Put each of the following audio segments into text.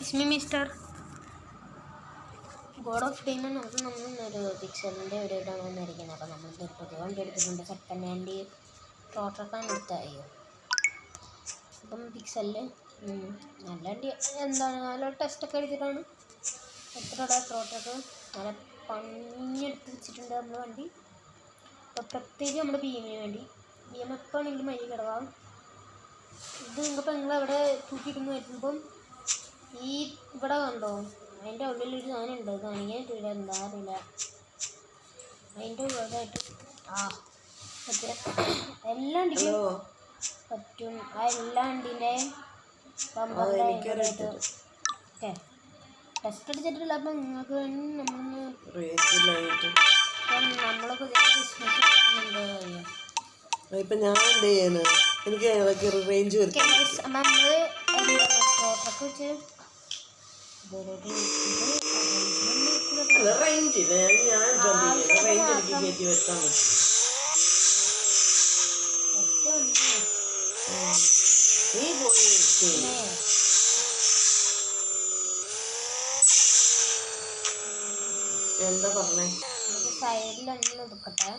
Ismi mister God of diamond. നമുക്ക് നമ്മളൊരു പിക്സലിൻ്റെ ഒരു ഇതാണ് വന്നിരിക്കുന്നത്. അപ്പോൾ നമ്മൾ പുതിയ വണ്ടി എടുത്തിട്ടുണ്ട്. സെക്കൻഡ് ഹാൻഡ് ട്രോട്ടർക്കാണ് എടുത്തായോ. അപ്പം പിക്സലിൽ നല്ല വണ്ടി എന്താണ് നല്ല ടെസ്റ്റൊക്കെ എടുത്തിട്ടാണ് എത്ര ട്രോട്ടർക്ക് നല്ല പണിയെടുത്ത് വെച്ചിട്ടുണ്ട് നമ്മൾ വണ്ടി. അപ്പോൾ പ്രത്യേകിച്ച് നമ്മുടെ ബി എമ്മിന് വേണ്ടി ബി എം എപ്പോൾ ആണെങ്കിലും മരി കിടവാം. ഇത് നിങ്ങൾക്കിപ്പോൾ നിങ്ങളെവിടെ തൂക്കിയിടുന്നു വരുമ്പം ഈ ഇവിടെ കണ്ടോ അതിൻ്റെ ഉള്ളിലൊരു സാധനം ഉണ്ട്. കാണിക്കാൻ പറ്റില്ല, എന്താ അറിയില്ല. അതിൻ്റെ ഉള്ളതായിട്ട് പറ്റില്ല. എല്ലാ വണ്ടിക്കും പറ്റും. ആ എല്ലാ വണ്ടീൻ്റെയും ഓക്കെ ടെസ്റ്റ് അടിച്ചിട്ടില്ല. അപ്പം നിങ്ങൾക്ക് വേണ്ടി നമ്മളൊക്കെ ഇപ്പം ഞാൻ എന്ത് ചെയ്യാന്, എനിക്ക് റേഞ്ച് നമ്മള് വെച്ച് റേഞ്ച് എനിക്ക് കയറ്റി വെക്കാൻ പറ്റും. നീ പോയി എന്താ പറഞ്ഞേ? സൈഡിലൊന്നും ഒതുക്കട്ടെ.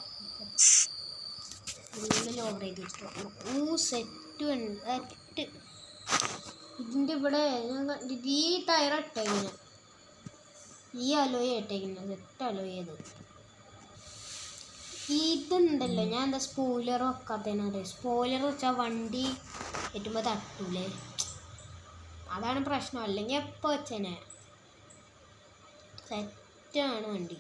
ഉള്ളിൽ ഓർഡർ ചെയ്ത് വെച്ചിട്ട് സെറ്റ് ഇതിൻ്റെ ഇവിടെ ഈ ടയർ ഇട്ടേക്കുന്നത്, ഈ അലോയ ഇട്ടേക്കുന്നത്, സെറ്റ് അലോയ ചെയ്ത്. ഇതുണ്ടല്ലോ ഞാൻ എന്താ സ്പോയിലർ വെക്കാത്തതിനറിയാം. സ്പോയിലർ വെച്ചാൽ വണ്ടി ഏറ്റുമ്പോൾ തട്ടൂലേ, അതാണ് പ്രശ്നം. അല്ലെങ്കിൽ എപ്പോൾ വെച്ചേനെ സെറ്റാണ് വണ്ടി.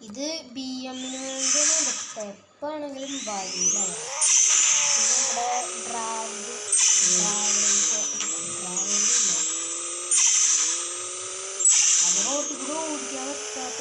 ഇത് ബി എമ്മിന് വേണ്ടിയാണ് എടുത്തത്. എപ്പോഴാണെങ്കിലും വരില്ല. പിന്നെ ഇവിടെ അത് റോട്ടിൽ കൂടെ ഓടിക്കാൻ പറ്റാത്ത